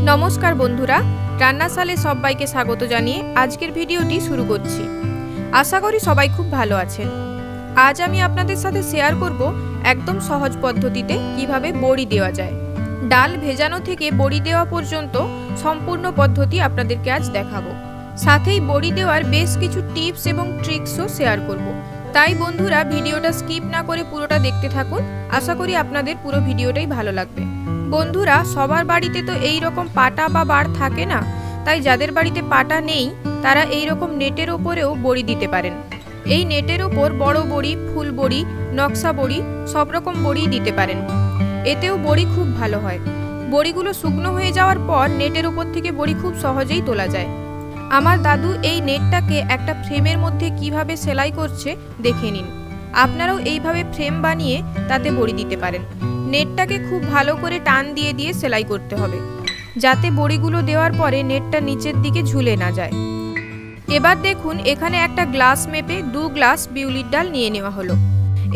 नमस्कार बंधुरा रान्नाशाले सबाइके स्वागत जानिए आजकेर भिडियोटी शुरू करछि। आशा करी सबाई खूब भालो आछेन। आज आमी आपनादेर साथे शेयर करब एकदम सहज पद्धतिते किभाबे बड़ी देওয়া যায়। डाल भेजानो थेके बड़ी देওয়া पर्यन्त सम्पूर्ण पद्धति आपनादेरके आज देखाबो। साथेई बड़ी देওয়ার बेश किछु टिप्स एबं ट्रिक्सও शेयर करब। ताई बंधुरा भिडियोटा स्किप ना करे पुरोटा देखते थाकुन। आशा करी आपनादेर पुरो भिडियोटाई भालो लागबे। बंधुरा सबार बाड़ीते तो एई रकम पाटा बा बाड़ थाके ना, ताई जादेर बाड़ीते पाटा नेई तारा एई रकम नेटेर ओपरेও बड़ी दिते पारेन। এই নেটের ওপর বড় বড়ি, ফুল বড়ি, নকশা বড়ি সব রকম বড়ি দিতে পারেন। এতেও বড়ি খুব ভালো হয়। বড়িগুলো শুকনো হয়ে যাওয়ার পর নেটের উপর থেকে বড়ি খুব সহজেই তোলা যায়। আমার দাদু এই নেটটাকে একটা ফ্রেমের মধ্যে কিভাবে সেলাই করছে দেখে নিন। আপনারাও এইভাবে ফ্রেম বানিয়ে তাতে বড়ি দিতে পারেন। নেটটাকে খুব ভালো করে টান দিয়ে দিয়ে সেলাই করতে হবে, যাতে বড়িগুলো দেওয়ার পরে নেটটা নিচের দিকে ঝুলে না যায়। এবার দেখুন এখানে একটা গ্লাস মেপে 2 গ্লাস বিউলির ডাল নিয়ে নেওয়া হলো।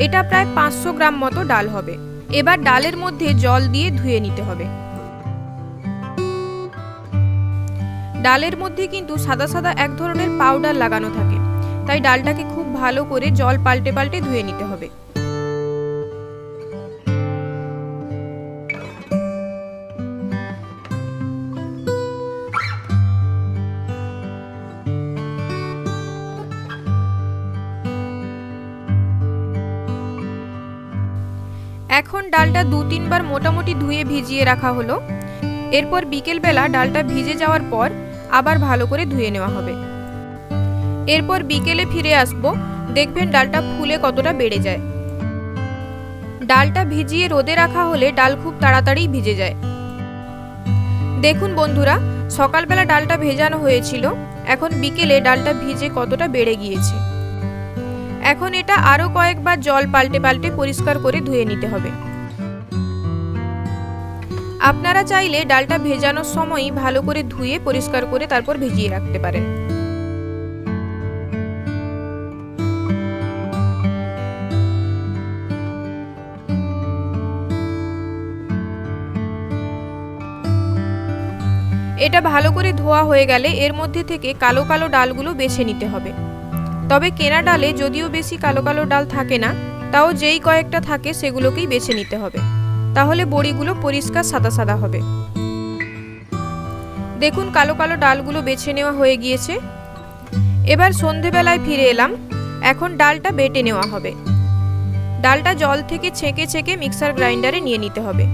এটা প্রায় 500 গ্রাম মতো ডাল হবে। এবার ডালের মধ্যে জল দিয়ে ধুয়ে নিতে হবে। ডালের মধ্যে কিন্তু সাদা সাদা এক ধরনের পাউডার লাগানো থাকে, তাই ডালটাকে খুব ভালো করে জল পাল্টে পাল্টে ধুয়ে নিতে হবে। এখন ডালটা 2-3 বার মোটামুটি ধুয়ে ভিজিয়ে রাখা হলো। এরপর বিকেল বেলা ডালটা ভিজে যাওয়ার পর আবার ভালো করে ধুয়ে নেওয়া হবে। এরপর বিকেলে ফিরে আসব, দেখবেন ডালটা ফুলে কতটা বেড়ে যায়। ডালটা ভিজিয়ে রোদে রাখা হলে ডাল খুব তাড়াতাড়ি ভিজে যায়। দেখুন বন্ধুরা, সকালবেলা ডালটা ভেজানো হয়েছিল, এখন বিকেলে ডালটা ভিজে কতটা বেড়ে গিয়েছে। এখন এটা আরো কয়েকবার জল পাল্টে পাল্টে পরিষ্কার করে ধুয়ে নিতে হবে। আপনারা চাইলে ডালটা ভেজানোর সময়ই ভালো করে ধুয়ে পরিষ্কার করে তারপর ভিজিয়ে রাখতে পারেন। এটা ভালো করে ধোয়া হয়ে গেলে এর মধ্যে থেকে কালো কালো ডালগুলো বেছে নিতে হবে। তবে কেনা ডালে যদিও বেশি কালো কালো ডাল থাকে না, তাও যেই কয়েকটা থাকে সেগুলোকেই বেছে নিতে হবে, তাহলে বড়িগুলো পরিষ্কার সাদা সাদা হবে। দেখুন কালো কালো ডালগুলো বেছে নেওয়া হয়ে গিয়েছে। এবার সন্ধেবেলায় ফিরে এলাম। এখন ডালটা বেটে নেওয়া হবে। ডালটা জল থেকে ছেঁকে ছেঁকে মিক্সার গ্রাইন্ডারে নিয়ে নিতে হবে।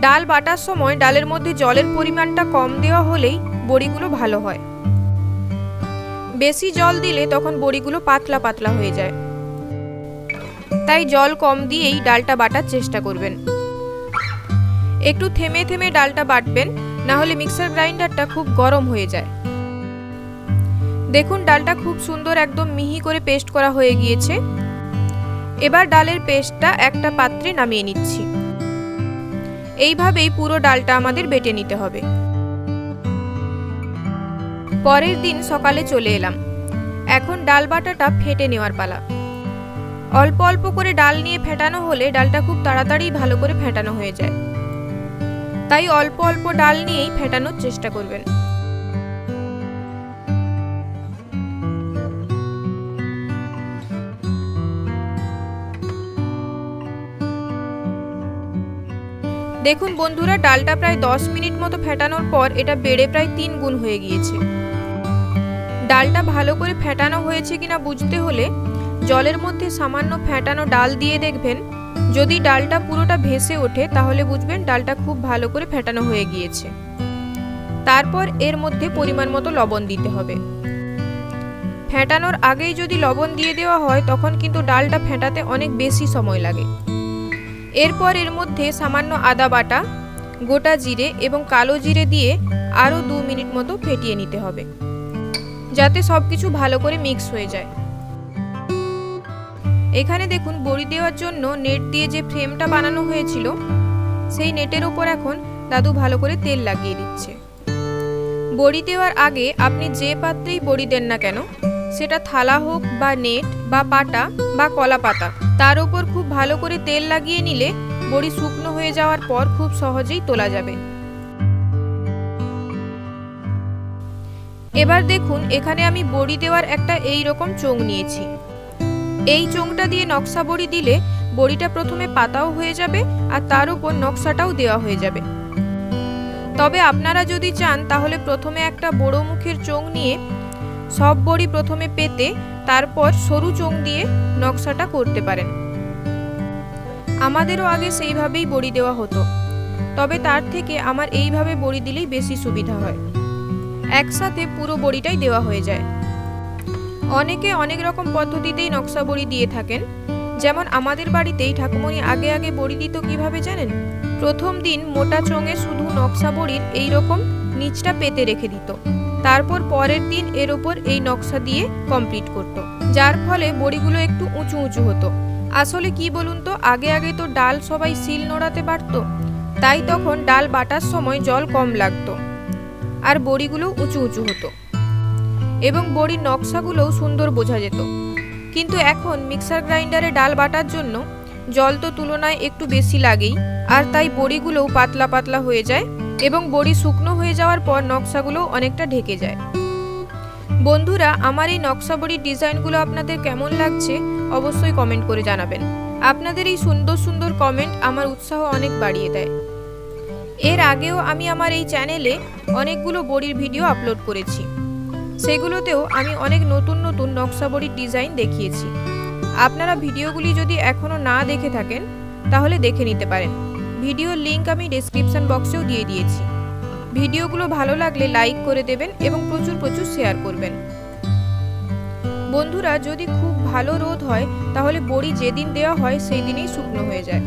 ডাল বাটার সময় ডালের মধ্যে জলের পরিমাণটা কম দেওয়া হলেই বড়িগুলো ভালো হয়। বেশি জল দিলে তখন বড়িগুলো পাতলা পাতলা হয়ে যায়, তাই জল কম দিয়েই ডালটা বাটার চেষ্টা করবেন। একটু থেমে থেমে ডালটা বাটবেন, না হলে মিক্সার গ্রাইন্ডারটা খুব গরম হয়ে যায়। দেখুন ডালটা খুব সুন্দর একদম মিহি করে পেস্ট করা হয়ে গিয়েছে। এবার ডালের পেস্টটা একটা পাত্রে নামিয়ে নিচ্ছি। এইভাবেই পুরো ডালটা আমাদের বেটে নিতে হবে। পরের দিন সকালে চলে এলাম। এখন ডাল বাটাটা ফেটে নেওয়ার পালা। অল্প অল্প করে ডাল নিয়ে ফেটানো হলে ডালটা খুব তাড়াতাড়ি ভালো করে ফেটানো হয়ে যায়, তাই অল্প অল্প ডাল নিয়েই ফেটানোর চেষ্টা করবেন। দেখুন বন্ধুরা, ডালটা প্রায় 10 মিনিট মতো ফেটানোর পর এটা বেড়ে প্রায় 3 গুণ হয়ে গিয়েছে। ডালটা ভালো করে ফেটানো হয়েছে কিনা বুঝতে হলে জলের মধ্যে সামান্য ফেটানো ডাল দিয়ে দেখবেন। যদি ডালটা পুরোটা ভেসে ওঠে তাহলে বুঝবেন ডালটা খুব ভালো করে ফেটানো হয়ে গিয়েছে। তারপর এর মধ্যে পরিমাণ মতো লবণ দিতে হবে। ফেটানোর আগেই যদি লবণ দিয়ে দেওয়া হয় তখন কিন্তু ডালটা ফেটাতে অনেক বেশি সময় লাগে। এরপর এর মধ্যে সামান্য আদা বাটা, গোটা জিরে এবং কালো জিরে দিয়ে আরও 2 মিনিট মতো ফেটিয়ে নিতে হবে, যাতে সবকিছু ভালো করে মিক্স হয়ে যায়। এখানে দেখুন বড়ি দেওয়ার জন্য নেট দিয়ে যে ফ্রেমটা বানানো হয়েছিল সেই নেটের উপর এখন দাদু ভালো করে তেল লাগিয়ে দিচ্ছে। বড়ি দেওয়ার আগে আপনি যে পাত্রেই বড়ি দেন না কেন, সেটা থালা হোক বা নেট বা পাটা বা কলা পাতা, তার উপর খুব ভালো করে তেল লাগিয়ে নিলে বড়ি শুকনো হয়ে যাওয়ার পর খুব সহজেই তোলা যাবে। এবার দেখুন এখানে আমি বড়ি দেওয়ার একটা এই রকম চোঙ নিয়েছি। এই চোঙটা দিয়ে নকশা বড়ি দিলে বড়িটা প্রথমে পাতাও হয়ে যাবে আর তার উপর নকশাটাও দেওয়া হয়ে যাবে। তবে আপনারা যদি চান তাহলে প্রথমে একটা বড় মুখের চোঙ নিয়ে সব বড়ি প্রথমে পেতে তারপর সরু চোঙ দিয়ে নকশাটা করতে পারেন। আমাদেরও আগে সেইভাবেই বড়ি দেওয়া হতো, তবে তার থেকে আমার এইভাবে বড়ি দিলেই বেশি সুবিধা হয়, একসাথে পুরো বড়িটাই দেওয়া হয়ে যায়। অনেকে অনেক রকম পদ্ধতিতেই নকশা বড়ি দিয়ে থাকেন। যেমন আমাদের বাড়িতেই ঠাকুমণি আগে আগে বড়ি দিত কিভাবে জানেন? প্রথম দিন মোটা চোঙে শুধু নকশা বড়ির এইরকম নিচটা পেতে রেখে দিত, তারপর পরের দিন এর ওপর এই নকশা দিয়ে কমপ্লিট করত, যার ফলে বড়িগুলো একটু উঁচু উঁচু হতো। আসলে কি বলুন তো, আগে আগে তো ডাল সবাই শিল নোড়াতে পারত, তাই তখন ডাল বাটার সময় জল কম লাগতো আর বড়িগুলো উঁচু উঁচু হতো এবং বড়ির নকশাগুলোও সুন্দর বোঝা যেত। কিন্তু এখন মিক্সার গ্রাইন্ডারে ডাল বাটার জন্য জল তো তুলনায় একটু বেশি লাগেই, আর তাই বড়িগুলোও পাতলা পাতলা হয়ে যায় এবং বড়ি শুকনো হয়ে যাওয়ার পর নকশাগুলো অনেকটা ঢেকে যায়। বন্ধুরা, আমার এই নকশা বড়ির ডিজাইনগুলো আপনাদের কেমন লাগছে অবশ্যই কমেন্ট করে জানাবেন। আপনাদের এই সুন্দর সুন্দর কমেন্ট আমার উৎসাহ অনেক বাড়িয়ে দেয়। এর আগেও আমি আমার এই চ্যানেলে অনেকগুলো বড়ির ভিডিও আপলোড করেছি, সেগুলোতেও আমি অনেক নতুন নতুন নকশা বড়ির ডিজাইন দেখিয়েছি। আপনারা ভিডিওগুলি যদি এখনও না দেখে থাকেন তাহলে দেখে নিতে পারেন। ভিডিওর লিংক আমি ডেসক্রিপশন বক্সেও দিয়ে দিয়েছি। ভিডিওগুলো ভালো লাগলে লাইক করে দেবেন এবং প্রচুর প্রচুর শেয়ার করবেন। বন্ধুরা, যদি খুব ভালো রোদ হয় তাহলে বড়ি যেদিন দেওয়া হয় সেই দিনই শুকনো হয়ে যায়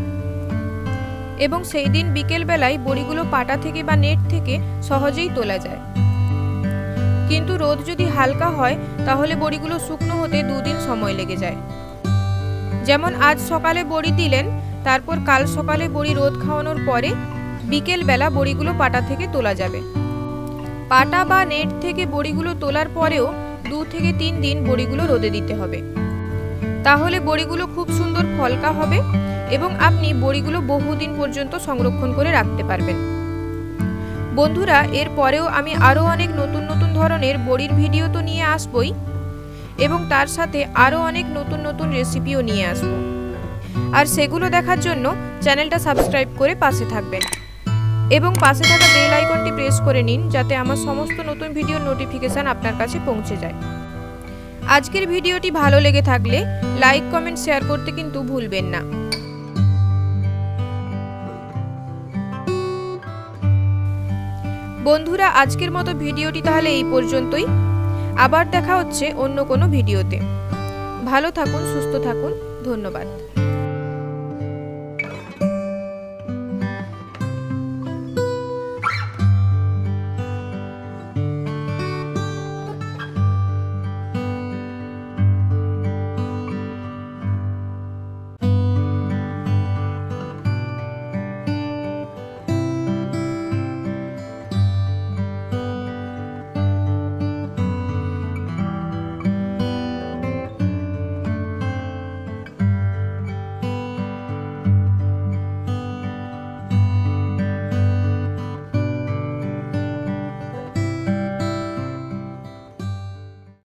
এবং সেই দিন বিকেল বেলায় বড়িগুলো পাটা থেকে বা নেট থেকে সহজেই তোলা যায়। কিন্তু রোদ যদি হালকা হয় তাহলে বড়িগুলো শুকনো হতে 2 দিন সময় লেগে যায়। যেমন আজ সকালে বড়ি দিলেন, তারপর কাল সকালে বড়ি রোদ খাওয়ানোর পরে বিকেল বেলা বড়িগুলো পাটা থেকে তোলা যাবে। পাটা বা নেট থেকে বড়িগুলো তোলার পরেও 2 থেকে 3 দিন বড়িগুলো রোদে দিতে হবে, তাহলে বড়িগুলো খুব সুন্দর ফলকা হবে এবং আপনি বড়িগুলো বহুদিন পর্যন্ত সংরক্ষণ করে রাখতে পারবেন। বন্ধুরা, এর পরেও আমি আরও অনেক নতুন নতুন ধরনের বড়ির ভিডিও তো নিয়ে আসবই এবং তার সাথে আরও অনেক নতুন নতুন রেসিপিও নিয়ে আসব, আর সেগুলো দেখার জন্য চ্যানেলটা সাবস্ক্রাইব করে পাশে থাকবেন এবং পাশে থাকা বেল আইকনটি প্রেস করে নিন যাতে আমার সমস্ত নতুন ভিডিওর নোটিফিকেশান আপনার কাছে পৌঁছে যায়। আজকের ভিডিওটি ভালো লেগে থাকলে লাইক কমেন্ট শেয়ার করতে কিন্তু ভুলবেন না। বন্ধুরা, আজকের মতো ভিডিওটি তাহলে এই পর্যন্তই। আবার দেখা হচ্ছে অন্য কোনো ভিডিওতে। ভালো থাকুন, সুস্থ থাকুন, ধন্যবাদ।